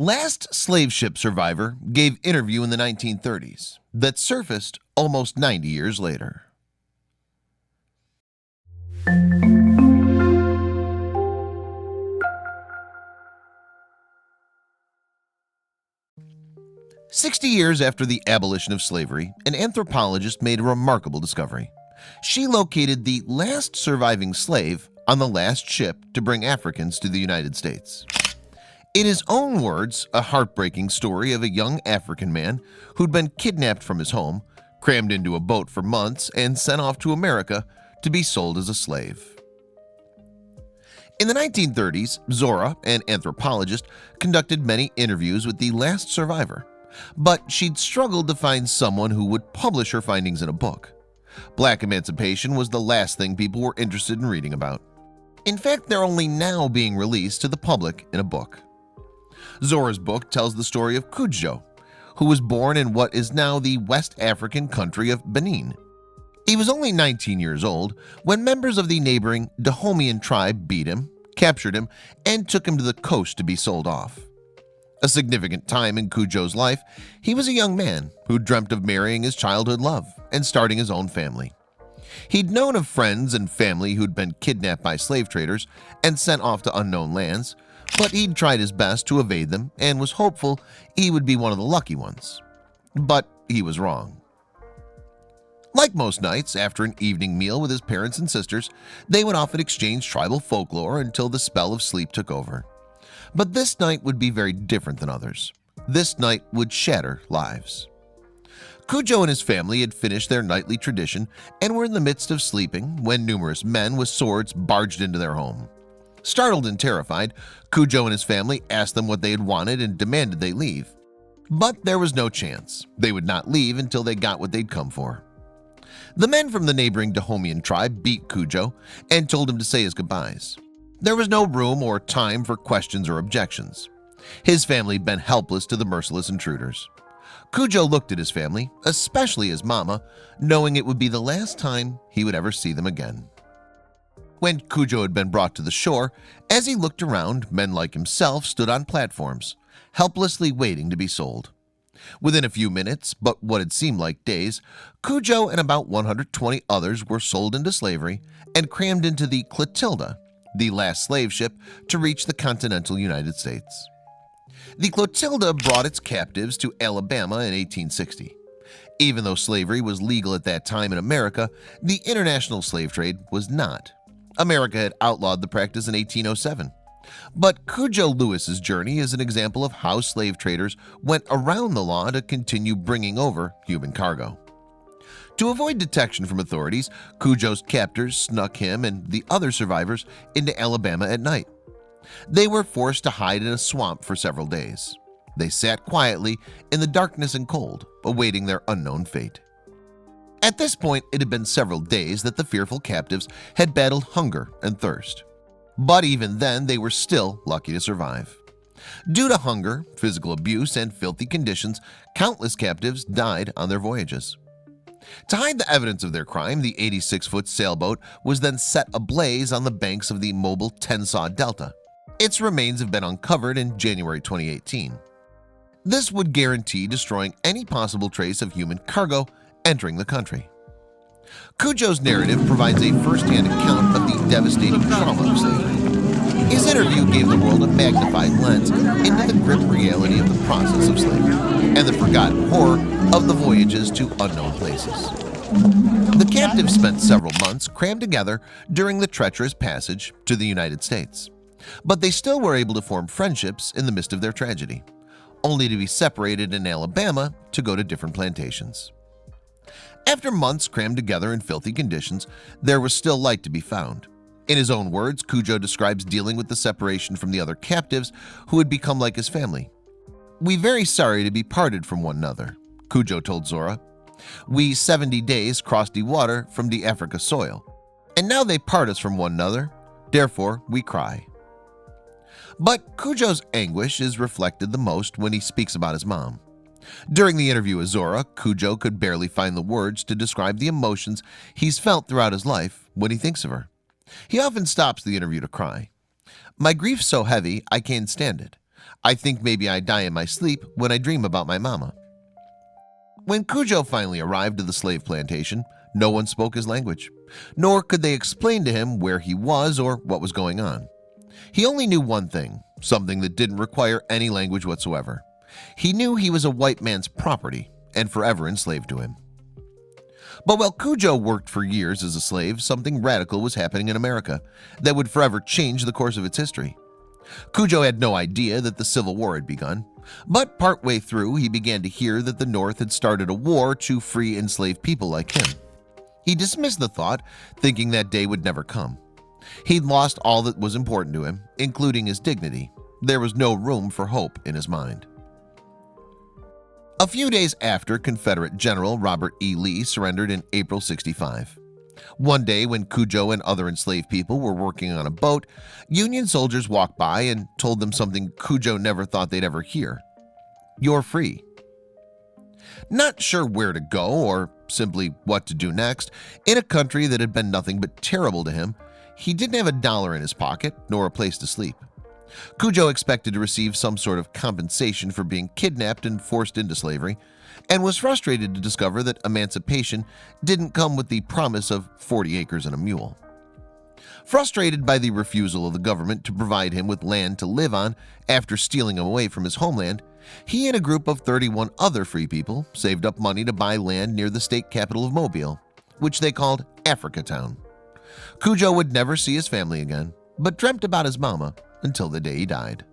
Last slave ship survivor gave interview in the 1930s that surfaced almost 90 years later. "60 years after the abolition of slavery, an anthropologist made a remarkable discovery. She located the last surviving slave on the last ship to bring Africans to the United States. In his own words, a heartbreaking story of a young African man who'd been kidnapped from his home, crammed into a boat for months, and sent off to America to be sold as a slave." In the 1930s, Zora, an anthropologist, conducted many interviews with the last survivor, but she'd struggled to find someone who would publish her findings in a book. Black emancipation was the last thing people were interested in reading about. In fact, they're only now being released to the public in a book. Zora's book tells the story of Cujo, who was born in what is now the West African country of Benin. He was only 19 years old when members of the neighboring Dahomean tribe beat him, captured him, and took him to the coast to be sold off. A significant time in Cujo's life, he was a young man who dreamt of marrying his childhood love and starting his own family. He'd known of friends and family who'd been kidnapped by slave traders and sent off to unknown lands, but he'd tried his best to evade them and was hopeful he would be one of the lucky ones. But he was wrong. Like most nights, after an evening meal with his parents and sisters, they would often exchange tribal folklore until the spell of sleep took over. But this night would be very different than others. This night would shatter lives. Cujo and his family had finished their nightly tradition and were in the midst of sleeping when numerous men with swords barged into their home. Startled and terrified, Cujo and his family asked them what they had wanted and demanded they leave. But there was no chance. They would not leave until they got what they'd come for. The men from the neighboring Dahomean tribe beat Cujo and told him to say his goodbyes. There was no room or time for questions or objections. His family had been helpless to the merciless intruders. Cujo looked at his family, especially his mama, knowing it would be the last time he would ever see them again. When Cujo had been brought to the shore, as he looked around, men like himself stood on platforms, helplessly waiting to be sold. Within a few minutes, but what had seemed like days, Cujo and about 120 others were sold into slavery and crammed into the Clotilda, the last slave ship to reach the continental United States. The Clotilda brought its captives to Alabama in 1860. Even though slavery was legal at that time in America, the international slave trade was not. America had outlawed the practice in 1807. But Cujo Lewis's journey is an example of how slave traders went around the law to continue bringing over human cargo. To avoid detection from authorities, Cujo's captors snuck him and the other survivors into Alabama at night. They were forced to hide in a swamp for several days. They sat quietly in the darkness and cold, awaiting their unknown fate. At this point, it had been several days that the fearful captives had battled hunger and thirst. But even then, they were still lucky to survive. Due to hunger, physical abuse, and filthy conditions, countless captives died on their voyages. To hide the evidence of their crime, the 86-foot sailboat was then set ablaze on the banks of the Mobile Tensaw Delta. Its remains have been uncovered in January 2018. This would guarantee destroying any possible trace of human cargo entering the country. Cujo's narrative provides a first-hand account of the devastating trauma of slavery. His interview gave the world a magnified lens into the grim reality of the process of slavery and the forgotten horror of the voyages to unknown places. The captives spent several months crammed together during the treacherous passage to the United States, but they still were able to form friendships in the midst of their tragedy, only to be separated in Alabama to go to different plantations. After months crammed together in filthy conditions, there was still light to be found. In his own words, Cujo describes dealing with the separation from the other captives who had become like his family. "We very sorry to be parted from one another," Cujo told Zora. "We 70 days crossed the water from the Africa soil, and now they part us from one another, therefore we cry." But Cujo's anguish is reflected the most when he speaks about his mom. During the interview with Zora, Cujo could barely find the words to describe the emotions he's felt throughout his life when he thinks of her. He often stops the interview to cry. "My grief's so heavy I can't stand it. I think maybe I die in my sleep when I dream about my mama. When Cujo finally arrived at the slave plantation, no one spoke his language, nor could they explain to him where he was or what was going on. He only knew one thing, something that didn't require any language whatsoever. He knew he was a white man's property and forever enslaved to him. But while Cujo worked for years as a slave, something radical was happening in America that would forever change the course of its history. Cujo had no idea that the Civil War had begun, but partway through he began to hear that the North had started a war to free enslaved people like him. He dismissed the thought, thinking that day would never come. He'd lost all that was important to him, including his dignity. There was no room for hope in his mind. A few days after Confederate General Robert E. Lee surrendered in April '65. One day when Cujo and other enslaved people were working on a boat, Union soldiers walked by and told them something Cujo never thought they'd ever hear. "You're free." Not sure where to go or simply what to do next, in a country that had been nothing but terrible to him, he didn't have a dollar in his pocket nor a place to sleep. Cujo expected to receive some sort of compensation for being kidnapped and forced into slavery, and was frustrated to discover that emancipation didn't come with the promise of 40 acres and a mule. Frustrated by the refusal of the government to provide him with land to live on after stealing him away from his homeland, he and a group of 31 other free people saved up money to buy land near the state capital of Mobile, which they called Africatown. Cujo would never see his family again, but dreamt about his mama until the day he died.